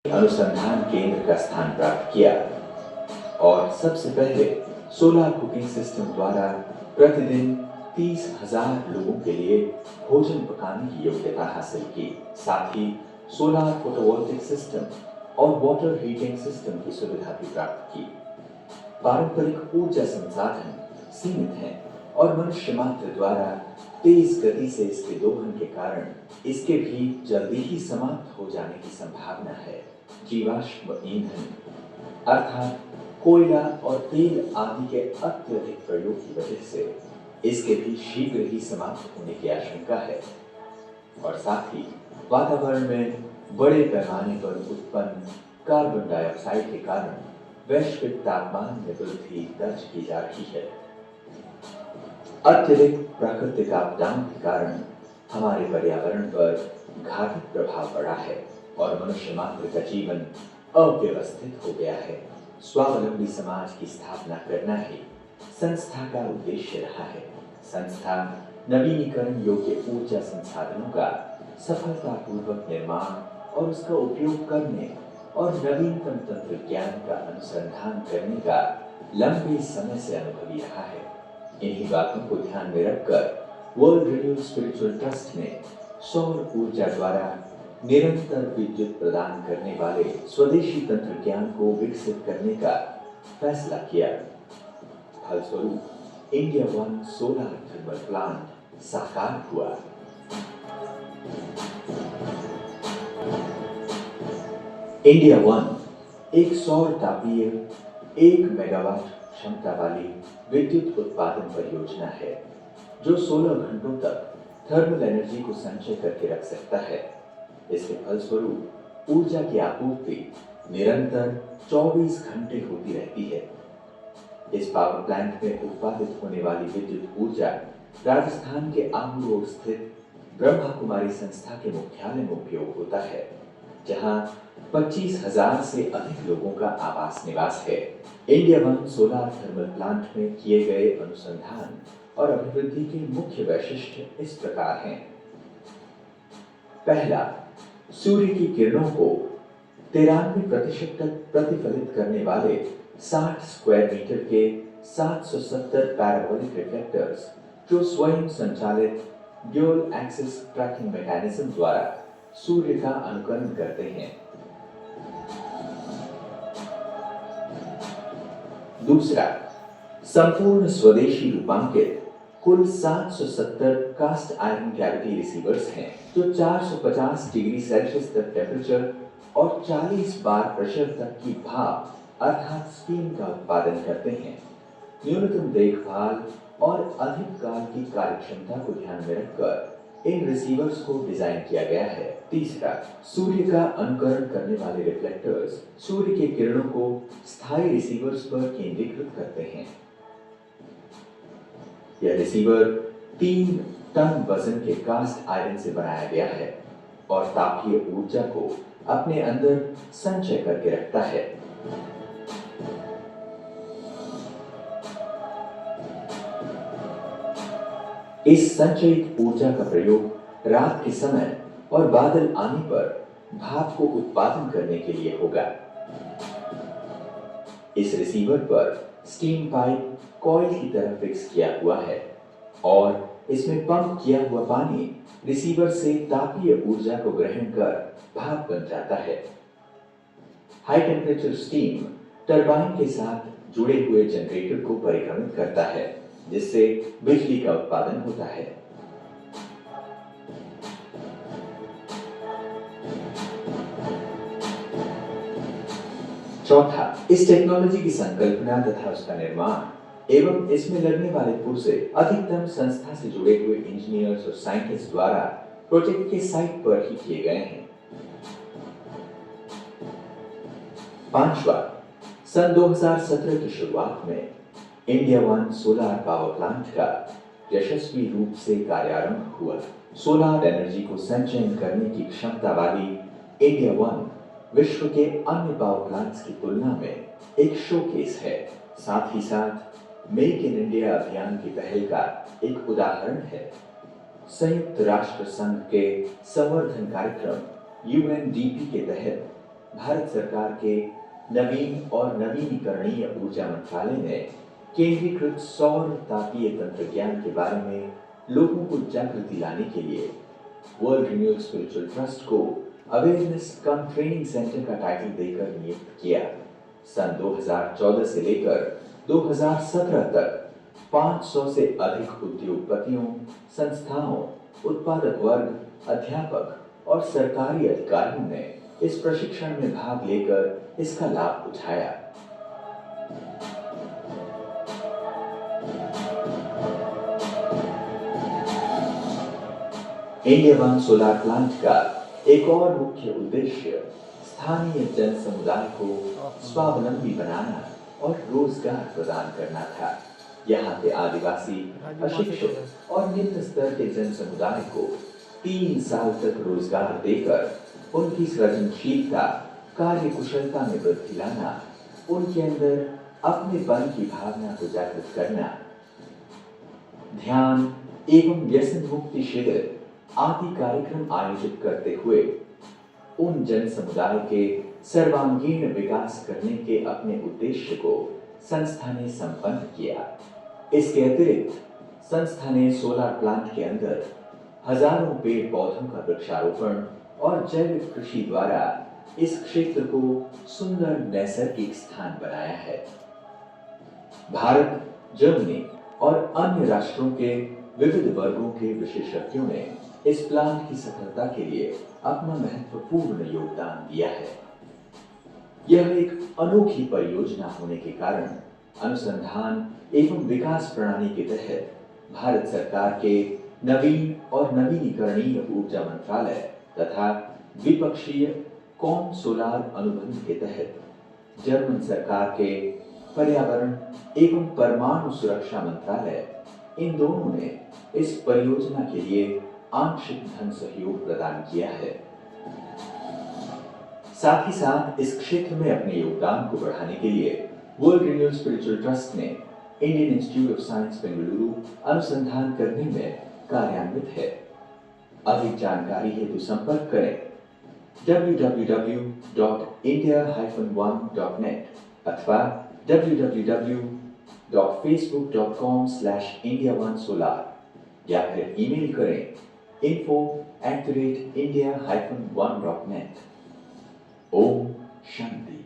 अनुसंधान केंद्र का स्थान प्राप्त किया और सबसे पहले सोलर कुकिंग सिस्टम द्वारा प्रतिदिन 30,000 लोगों के लिए भोजन पकाने की योग्यता हासिल की। साथ ही सोलर फोटोवोल्टिक सिस्टम और वाटर हीटिंग सिस्टम की सुविधा भी प्राप्त की। पारंपरिक ऊर्जा संसाधन सीमित हैं और मनुष्य मात्र द्वारा तेज गति से इसके दोहन के कारण इसके भी जल्दी ही समाप्त हो जाने की संभावना है। जीवाश्म ईंधन अर्थात कोयला और तेल आदि के अत्यधिक प्रयोग की वजह से इसके भी शीघ्र ही समाप्त होने की आशंका है और साथ ही वातावरण में बड़े पैमाने पर उत्पन्न कार्बन डाइऑक्साइड के कारण वैश्विक तापमान में वृद्धि दर्ज की जा रही है। अत्यधिक प्राकृतिक आपदाओं के कारण हमारे पर्यावरण पर घातक प्रभाव पड़ा है और मनुष्य मात्र का जीवन अव्यवस्थित हो गया है। स्वावलंबी समाज की स्थापना करना ही संस्था का उद्देश्य रहा है। संस्था नवीनीकरण योग्य ऊर्जा संसाधनों का सफलतापूर्वक निर्माण और उसका उपयोग करने और नवीनतम तंत्र ज्ञान का अनुसंधान करने का लंबे समय से अनुभवी रहा है। इन्हीं बातों को ध्यान में रखकर वर्ल्ड रिन्यूड स्पिरिचुअल ट्रस्ट ने सौर ऊर्जा द्वारा निरंतर विद्युत प्रदान करने वाले स्वदेशी तंत्र ज्ञान को विकसित करने का फैसला किया। फलस्वरूप India one solar thermal plant साकार हुआ। इंडिया वन एक सौर तापीय 1 मेगावाट क्षमता वाली विद्युत उत्पादन परियोजना है जो 16 घंटों तक थर्मल एनर्जी को संचय करके रख सकता है। इसके फलस्वरूप ऊर्जा की आपूर्ति निरंतर 24 घंटे होती रहती है। इस पावर प्लांट में उत्पादित होने वाली विद्युत ऊर्जा राजस्थान के आमरोड स्थित ब्रह्मा कुमारी संस्था के मुख्यालय में उपयोग होता है, जहां 25,000 से अधिक लोगों का आवास निवास है। India one solar thermal plant में किए गए अनुसंधान और अभिवृद्धि के मुख्य वैशिष्ट्य इस प्रकार हैं। पहला, सूर्य की किरणों को 93% तक प्रतिफलित करने वाले 60 स्क्वायर मीटर के 770 पैराबोलिक रिफ्लेक्टर्स जो स्वयं संचालित ड्यूल एक्सिस ट्रैकिंग मैकेनिज्म द्वारा सूर्य का अनुकरण करते हैं। दूसरा, संपूर्ण स्वदेशी रूपांकित कुल 770 कास्ट आयरन कैविटी रिसीवर्स हैं जो 450 डिग्री सेल्सियस तक टेम्परेचर और 40 बार प्रेशर तक की भाप अर्थात स्टीम का उत्पादन करते हैं। न्यूनतम देखभाल और अधिक काल की कार्यक्षमता को ध्यान में रखकर इन रिसीवर्स को डिजाइन किया गया है। तीसरा, सूर्य का अनुकरण करने वाले रिफ्लेक्टर्स सूर्य के किरणों को स्थायी रिसीवर्स पर केंद्रीकृत करते हैं। यह रिसीवर 3 टन वजन के कास्ट आयरन से बनाया गया है और तापीय ऊर्जा को अपने अंदर संचय करके रखता है। इस संचयित ऊर्जा का प्रयोग रात के समय और बादल आने पर भाप को उत्पादन करने के लिए होगा। इस रिसीवर पर स्टीम पाइप कॉइल की तरह फिक्स किया हुआ है और इसमें पंप किया हुआ पानी रिसीवर से तापीय ऊर्जा को ग्रहण कर भाप बन जाता है। हाई टेम्परेचर स्टीम टरबाइन के साथ जुड़े हुए जनरेटर को परिक्रमित करता है, जिससे बिजली का उत्पादन होता है। चौथा, इस टेक्नोलॉजी की संकल्पना तथा उसका निर्माण एवं इसमें लगने वाले पुर्जे अधिकतम संस्था से जुड़े हुए इंजीनियर्स और साइंटिस्ट द्वारा प्रोजेक्ट के साइट पर ही किए गए हैं। पांचवा, सन 2017 की शुरुआत में India one solar power plant का यशस्वी रूप से कार्यारंभ हुआ। सोलर एनर्जी को संचयन करने की क्षमता वाली इंडिया वन विश्व के अन्य पावर प्लांट्स की तुलना में एक शोकेस है। साथ ही साथ मेक इन इंडिया अभियान की पहल का एक उदाहरण है। संयुक्त राष्ट्र संघ के संवर्धन कार्यक्रम UNDP के तहत भारत सरकार के नवीन और नवीनीकरणीय ऊर्जा मंत्रालय ने केंद्रीकृत सौर तापीय तंत्रज्ञान के बारे में लोगों को जागृति लाने के लिए वर्ल्ड रिन्यूएबल स्पिरिचुअल ट्रस्ट को अवेयरनेस कम ट्रेनिंग सेंटर का टाइटल देकर नियुक्त किया। सन 2014 से लेकर 2017 तक 500 से अधिक उद्योगपतियों, संस्थाओं, उत्पादक वर्ग, अध्यापक और सरकारी अधिकारियों ने इस प्रशिक्षण में भाग लेकर इसका लाभ उठाया। इंडिया वन सोलार प्लांट का एक और मुख्य उद्देश्य स्थानीय जन समुदाय को स्वावलंबी बनाना और रोजगार प्रदान करना था। यहाँ के आदिवासी, अशिक्षित और निम्न स्तर के जन समुदाय को 3 साल तक रोजगार देकर उनकी सृजनशीलता, कार्यकुशलता में वृद्धि लाना, उनके अंदर अपनेपन की भावना को जागृत करना, ध्यान एवं व्यसन मुक्ति शिविर आदि कार्यक्रम आयोजित करते हुए उन जन समुदाय के सर्वांगीण विकास करने के अपने उद्देश्य को संस्था ने संपन्न किया। इसके अतिरिक्त संस्था ने सोलर प्लांट के अंदर हजारों पेड़ पौधों का वृक्षारोपण और जैविक कृषि द्वारा इस क्षेत्र को सुंदर नैसर्गिक स्थान बनाया है। भारत, जर्मनी और अन्य राष्ट्रों के विविध वर्गों के विशेषज्ञों ने इस प्लांट की सफलता के लिए अपना महत्वपूर्ण योगदान दिया है। यह एक अनोखी परियोजना होने के कारण अनुसंधान एवं विकास प्रणाली के तहत भारत सरकार के नवीन और नवीनीकरणीय ऊर्जा मंत्रालय तथा द्विपक्षीय कॉम सोलार अनुबंध के तहत जर्मन सरकार के पर्यावरण एवं परमाणु सुरक्षा मंत्रालय, इन दोनों ने इस परियोजना के लिए आंशिक धन सहयोग प्रदान किया है। साथ ही साथ इस क्षेत्र में अपने योगदान को बढ़ाने के लिए वर्ल्ड रिन्यूएबल स्पिरिचुअल ट्रस्ट ने Indian institute of science Bengaluru अनुसंधान करने में कार्यान्वित है। अधिक जानकारी हेतु संपर्क करें www.india-1.net अथवा www.facebook.com/indiaonesolar या फिर ईमेल करें info@india-1.net। ओम शांति।